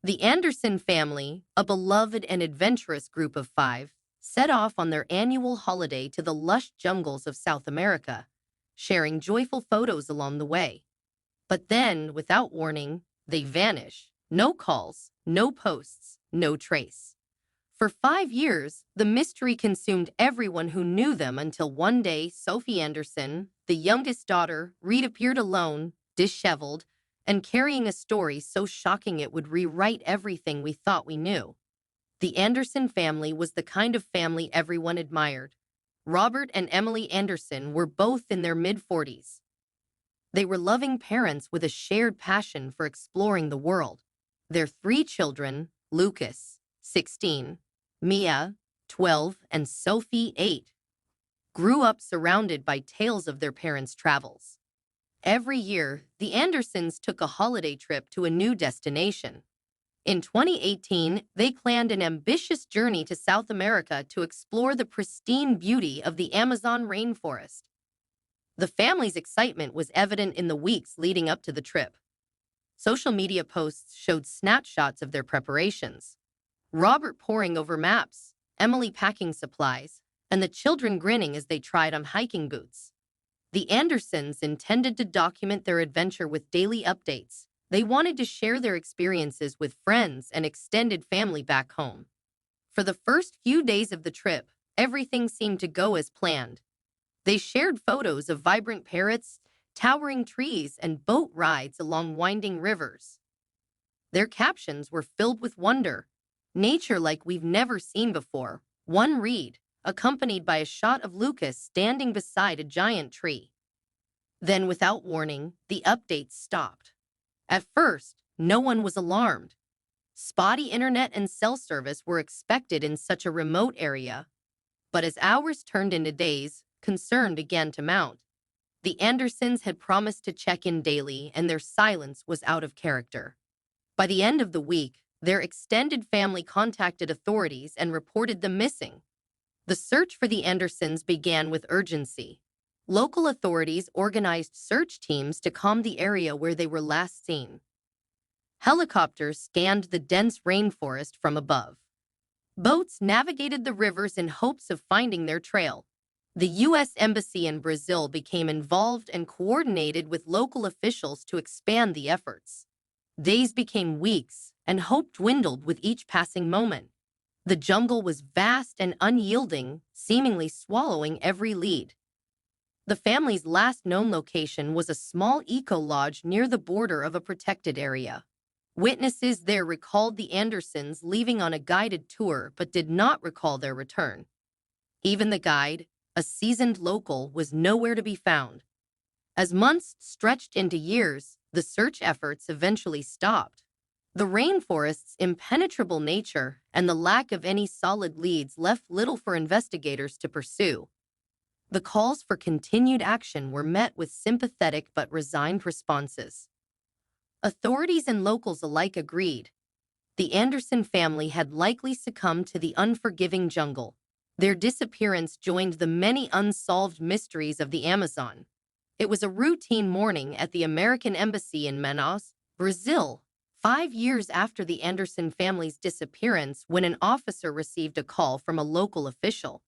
The Anderson family, a beloved and adventurous group of five, set off on their annual holiday to the lush jungles of South America, sharing joyful photos along the way. But then, without warning, they vanish. No calls, no posts, no trace. For 5 years, the mystery consumed everyone who knew them until one day Sophie Anderson, the youngest daughter, reappeared alone, disheveled, and carrying a story so shocking it would rewrite everything we thought we knew. The Anderson family was the kind of family everyone admired. Robert and Emily Anderson were both in their mid-40s. They were loving parents with a shared passion for exploring the world. Their three children, Lucas, 16, Mia, 12, and Sophie, 8, grew up surrounded by tales of their parents' travels. Every year, the Andersons took a holiday trip to a new destination. In 2018, they planned an ambitious journey to South America to explore the pristine beauty of the Amazon rainforest. The family's excitement was evident in the weeks leading up to the trip. Social media posts showed snapshots of their preparations. Robert poring over maps, Emily packing supplies, and the children grinning as they tried on hiking boots. The Andersons intended to document their adventure with daily updates. They wanted to share their experiences with friends and extended family back home. For the first few days of the trip, everything seemed to go as planned. They shared photos of vibrant parrots, towering trees, and boat rides along winding rivers. Their captions were filled with wonder. Nature like we've never seen before. One read, accompanied by a shot of Lucas standing beside a giant tree. Then, without warning, the updates stopped. At first, no one was alarmed. Spotty internet and cell service were expected in such a remote area. But as hours turned into days, concern began to mount. The Andersons had promised to check in daily, and their silence was out of character. By the end of the week, their extended family contacted authorities and reported them missing. The search for the Andersons began with urgency. Local authorities organized search teams to calm the area where they were last seen. Helicopters scanned the dense rainforest from above. Boats navigated the rivers in hopes of finding their trail. The U.S. Embassy in Brazil became involved and coordinated with local officials to expand the efforts. Days became weeks, and hope dwindled with each passing moment. The jungle was vast and unyielding, seemingly swallowing every lead. The family's last known location was a small eco-lodge near the border of a protected area. Witnesses there recalled the Andersons leaving on a guided tour but did not recall their return. Even the guide, a seasoned local, was nowhere to be found. As months stretched into years, the search efforts eventually stopped. The rainforest's impenetrable nature and the lack of any solid leads left little for investigators to pursue. The calls for continued action were met with sympathetic but resigned responses. Authorities and locals alike agreed. The Anderson family had likely succumbed to the unforgiving jungle. Their disappearance joined the many unsolved mysteries of the Amazon. It was a routine morning at the American Embassy in Manaus, Brazil, 5 years after the Anderson family's disappearance, when an officer received a call from a local official.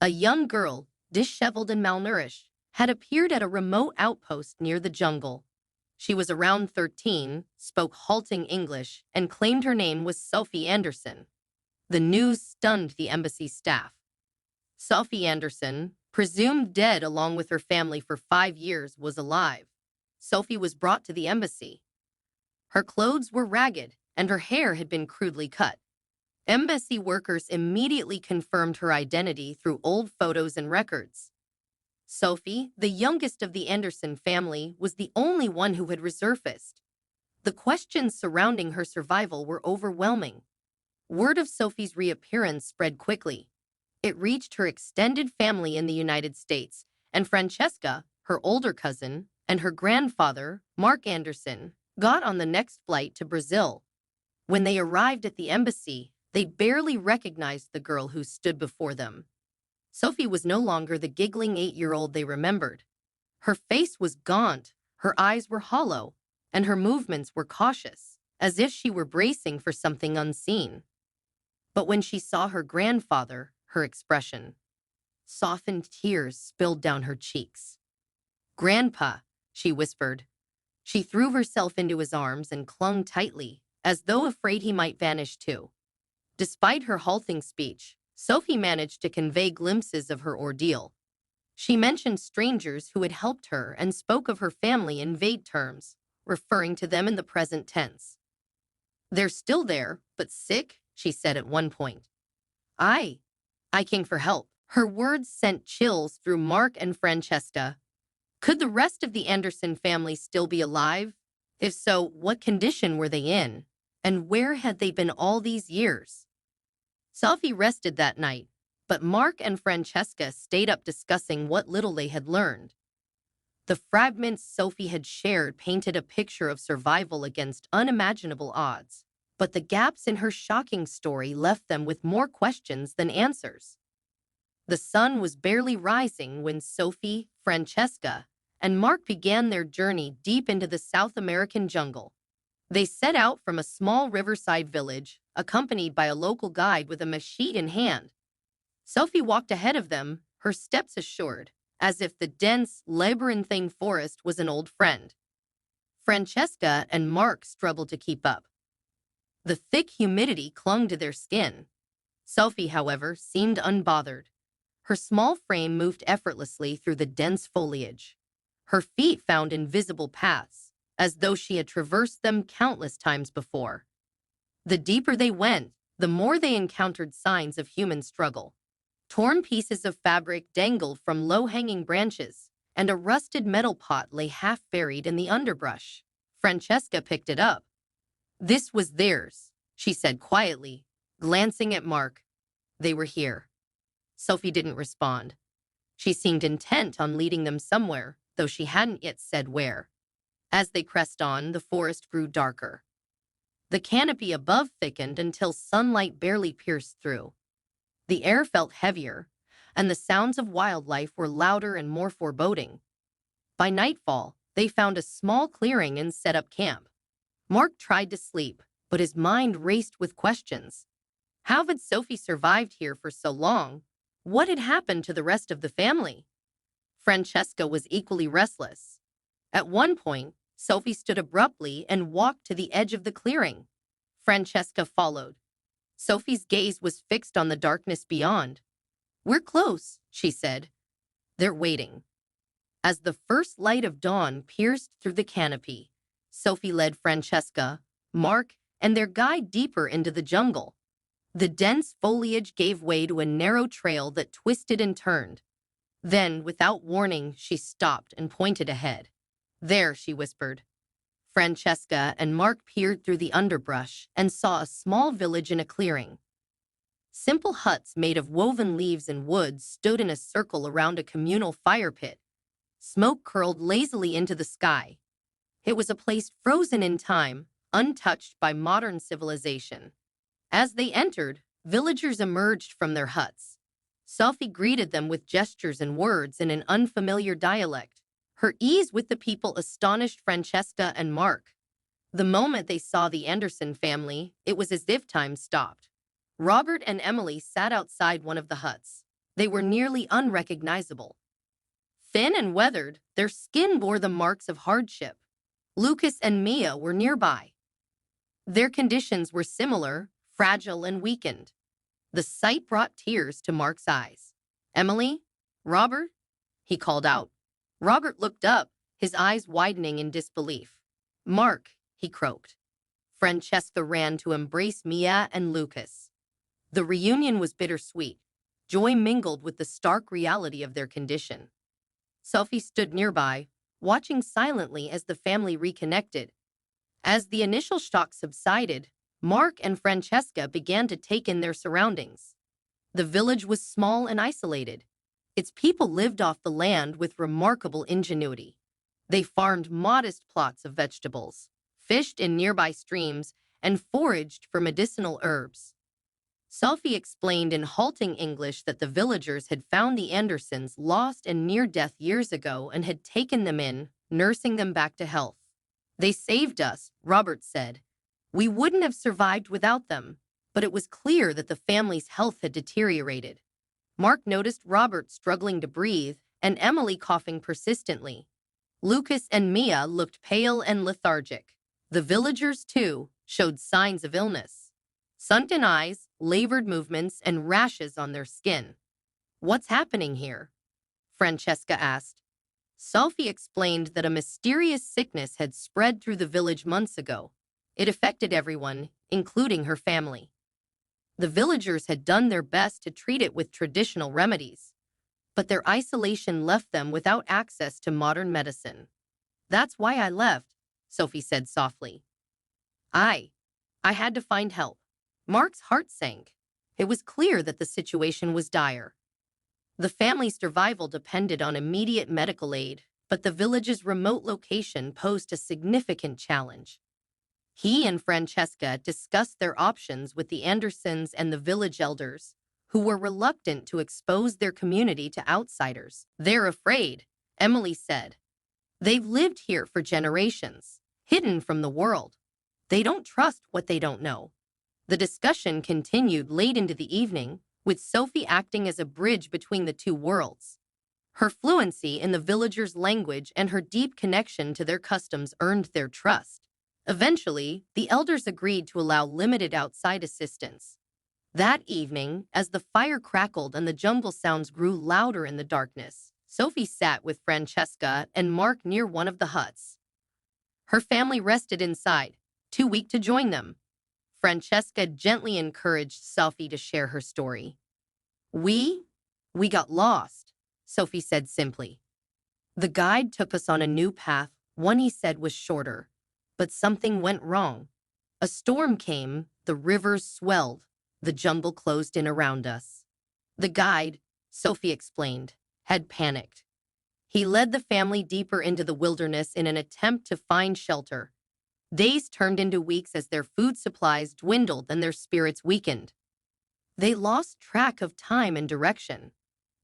A young girl, disheveled and malnourished, had appeared at a remote outpost near the jungle. She was around 13, spoke halting English, and claimed her name was Sophie Anderson. The news stunned the embassy staff. Sophie Anderson, presumed dead along with her family for 5 years, was alive. Sophie was brought to the embassy. Her clothes were ragged, and her hair had been crudely cut. Embassy workers immediately confirmed her identity through old photos and records. Sophie, the youngest of the Anderson family, was the only one who had resurfaced. The questions surrounding her survival were overwhelming. Word of Sophie's reappearance spread quickly. It reached her extended family in the United States, and Francesca, her older cousin, and her grandfather, Mark Anderson, got on the next flight to Brazil. When they arrived at the embassy, they barely recognized the girl who stood before them. Sophie was no longer the giggling 8-year-old they remembered. Her face was gaunt, her eyes were hollow, and her movements were cautious, as if she were bracing for something unseen. But when she saw her grandfather, her expression softened, tears spilled down her cheeks. "Grandpa," she whispered. She threw herself into his arms and clung tightly, as though afraid he might vanish too. Despite her halting speech, Sophie managed to convey glimpses of her ordeal. She mentioned strangers who had helped her and spoke of her family in vague terms, referring to them in the present tense. "They're still there, but sick," she said at one point. I came for help." Her words sent chills through Mark and Francesca. Could the rest of the Anderson family still be alive? If so, what condition were they in? And where had they been all these years? Sophie rested that night, but Mark and Francesca stayed up discussing what little they had learned. The fragments Sophie had shared painted a picture of survival against unimaginable odds, but the gaps in her shocking story left them with more questions than answers. The sun was barely rising when Sophie, Francesca, and Mark began their journey deep into the South American jungle. They set out from a small riverside village, accompanied by a local guide with a machete in hand. Sophie walked ahead of them, her steps assured, as if the dense, labyrinthine forest was an old friend. Francesca and Mark struggled to keep up. The thick humidity clung to their skin. Sophie, however, seemed unbothered. Her small frame moved effortlessly through the dense foliage. Her feet found invisible paths, as though she had traversed them countless times before. The deeper they went, the more they encountered signs of human struggle. Torn pieces of fabric dangled from low-hanging branches, and a rusted metal pot lay half-buried in the underbrush. Francesca picked it up. "This was theirs," she said quietly, glancing at Mark. "They were here." Sophie didn't respond. She seemed intent on leading them somewhere, though she hadn't yet said where. As they pressed on, the forest grew darker. The canopy above thickened until sunlight barely pierced through. The air felt heavier, and the sounds of wildlife were louder and more foreboding. By nightfall, they found a small clearing and set up camp. Mark tried to sleep, but his mind raced with questions. How had Sophie survived here for so long? What had happened to the rest of the family? Francesca was equally restless. At one point, Sophie stood abruptly and walked to the edge of the clearing. Francesca followed. Sophie's gaze was fixed on the darkness beyond. "We're close," she said. "They're waiting." As the first light of dawn pierced through the canopy, Sophie led Francesca, Mark, and their guide deeper into the jungle. The dense foliage gave way to a narrow trail that twisted and turned. Then, without warning, she stopped and pointed ahead. "There," she whispered. Francesca and Mark peered through the underbrush and saw a small village in a clearing. Simple huts made of woven leaves and wood stood in a circle around a communal fire pit. Smoke curled lazily into the sky. It was a place frozen in time, untouched by modern civilization. As they entered, villagers emerged from their huts. Sophie greeted them with gestures and words in an unfamiliar dialect. Her ease with the people astonished Francesca and Mark. The moment they saw the Anderson family, it was as if time stopped. Robert and Emily sat outside one of the huts. They were nearly unrecognizable. Thin and weathered, their skin bore the marks of hardship. Lucas and Mia were nearby. Their conditions were similar, fragile and weakened. The sight brought tears to Mark's eyes. "Emily? Robert?" he called out. Robert looked up, his eyes widening in disbelief. "Mark," he croaked. Francesca ran to embrace Mia and Lucas. The reunion was bittersweet. Joy mingled with the stark reality of their condition. Sophie stood nearby, watching silently as the family reconnected. As the initial shock subsided, Mark and Francesca began to take in their surroundings. The village was small and isolated. Its people lived off the land with remarkable ingenuity. They farmed modest plots of vegetables, fished in nearby streams, and foraged for medicinal herbs. Sophie explained in halting English that the villagers had found the Andersons lost and near death years ago and had taken them in, nursing them back to health. "They saved us," Robert said. We wouldn't have survived without them, but it was clear that the family's health had deteriorated. Mark noticed Robert struggling to breathe and Emily coughing persistently. Lucas and Mia looked pale and lethargic. The villagers, too, showed signs of illness. Sunken eyes, labored movements, and rashes on their skin. "What's happening here?" Francesca asked. Sophie explained that a mysterious sickness had spread through the village months ago. It affected everyone, including her family. The villagers had done their best to treat it with traditional remedies, but their isolation left them without access to modern medicine. "That's why I left," Sophie said softly. I had to find help." Mark's heart sank. It was clear that the situation was dire. The family's survival depended on immediate medical aid, but the village's remote location posed a significant challenge. He and Francesca discussed their options with the Andersons and the village elders, who were reluctant to expose their community to outsiders. "They're afraid," Emily said. "They've lived here for generations, hidden from the world. They don't trust what they don't know." The discussion continued late into the evening, with Sophie acting as a bridge between the two worlds. Her fluency in the villagers' language and her deep connection to their customs earned their trust. Eventually, the elders agreed to allow limited outside assistance. That evening, as the fire crackled and the jungle sounds grew louder in the darkness, Sophie sat with Francesca and Mark near one of the huts. Her family rested inside, too weak to join them. Francesca gently encouraged Sophie to share her story. We got lost," Sophie said simply. "The guide took us on a new path, one he said was shorter, but something went wrong. A storm came, the rivers swelled, the jungle closed in around us. The guide," Sophie explained, "had panicked. He led the family deeper into the wilderness in an attempt to find shelter. Days turned into weeks as their food supplies dwindled and their spirits weakened. They lost track of time and direction.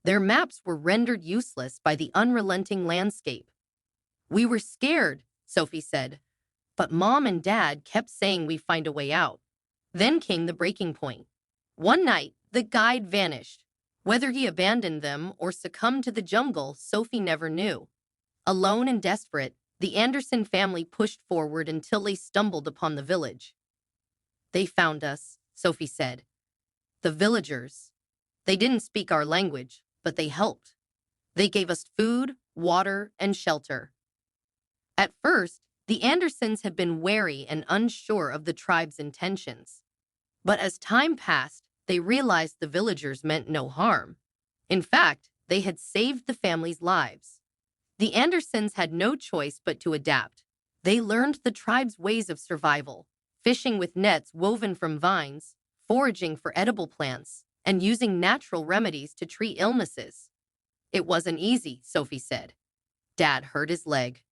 Their maps were rendered useless by the unrelenting landscape. We were scared," Sophie said, "but Mom and Dad kept saying we'd find a way out." Then came the breaking point. One night, the guide vanished. Whether he abandoned them or succumbed to the jungle, Sophie never knew. Alone and desperate, the Anderson family pushed forward until they stumbled upon the village. "They found us," Sophie said. "The villagers. They didn't speak our language, but they helped. They gave us food, water, and shelter." At first, the Andersons had been wary and unsure of the tribe's intentions. But as time passed, they realized the villagers meant no harm. In fact, they had saved the family's lives. The Andersons had no choice but to adapt. They learned the tribe's ways of survival, fishing with nets woven from vines, foraging for edible plants, and using natural remedies to treat illnesses. "It wasn't easy," Sophie said. "Dad hurt his leg.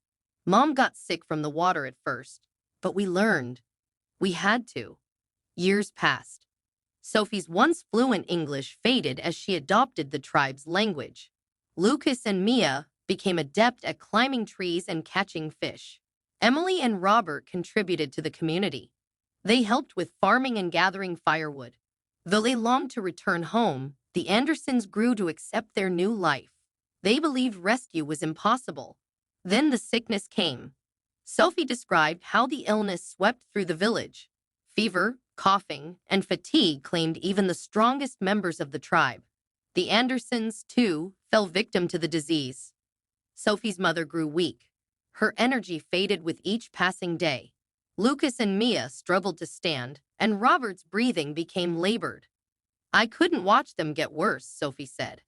Mom got sick from the water at first, but we learned. We had to." Years passed. Sophie's once fluent English faded as she adopted the tribe's language. Lucas and Mia became adept at climbing trees and catching fish. Emily and Robert contributed to the community. They helped with farming and gathering firewood. Though they longed to return home, the Andersons grew to accept their new life. They believed rescue was impossible. Then the sickness came. Sophie described how the illness swept through the village. Fever, coughing, and fatigue claimed even the strongest members of the tribe. The Andersons, too, fell victim to the disease. Sophie's mother grew weak. Her energy faded with each passing day. Lucas and Mia struggled to stand, and Robert's breathing became labored. "I couldn't watch them get worse," Sophie said.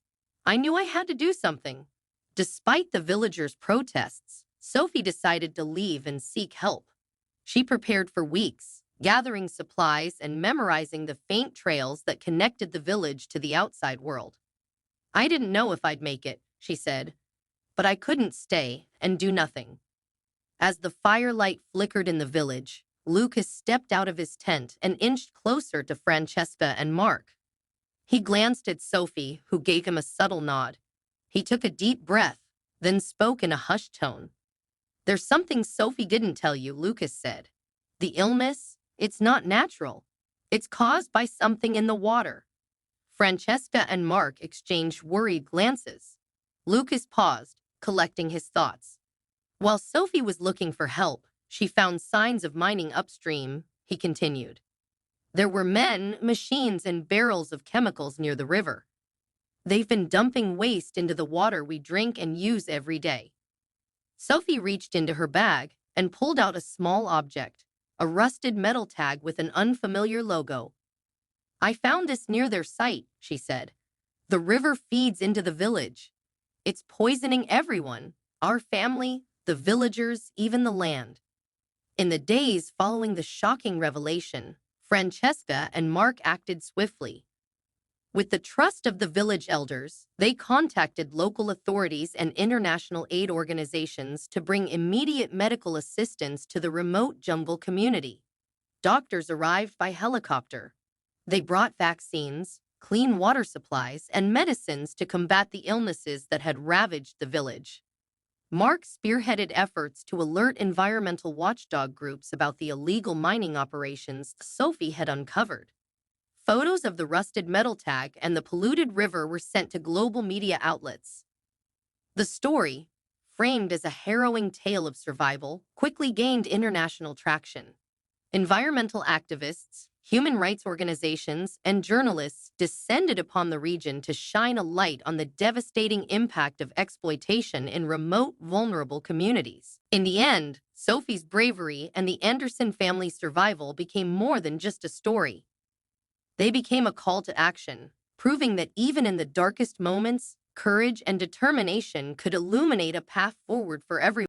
"I knew I had to do something." Despite the villagers' protests, Sophie decided to leave and seek help. She prepared for weeks, gathering supplies and memorizing the faint trails that connected the village to the outside world. "I didn't know if I'd make it," she said, "but I couldn't stay and do nothing." As the firelight flickered in the village, Lucas stepped out of his tent and inched closer to Francesca and Mark. He glanced at Sophie, who gave him a subtle nod. He took a deep breath, then spoke in a hushed tone. "There's something Sophie didn't tell you," Lucas said. "The illness, It's not natural. It's caused by something in the water. Francesca and Mark exchanged worried glances. Lucas paused, collecting his thoughts. While Sophie was looking for help, she found signs of mining upstream, he continued. There were men, machines, and barrels of chemicals near the river. They've been dumping waste into the water we drink and use every day. Sophie reached into her bag and pulled out a small object, a rusted metal tag with an unfamiliar logo. I found this near their site, she said. The river feeds into the village. It's poisoning everyone, our family, the villagers, even the land. In the days following the shocking revelation, Francesca and Mark acted swiftly. With the trust of the village elders, they contacted local authorities and international aid organizations to bring immediate medical assistance to the remote jungle community. Doctors arrived by helicopter. They brought vaccines, clean water supplies, and medicines to combat the illnesses that had ravaged the village. Mark spearheaded efforts to alert environmental watchdog groups about the illegal mining operations Sophie had uncovered. Photos of the rusted metal tag and the polluted river were sent to global media outlets. The story, framed as a harrowing tale of survival, quickly gained international traction. Environmental activists, human rights organizations, and journalists descended upon the region to shine a light on the devastating impact of exploitation in remote, vulnerable communities. In the end, Sophie's bravery and the Anderson family's survival became more than just a story. They became a call to action, proving that even in the darkest moments, courage and determination could illuminate a path forward for everyone.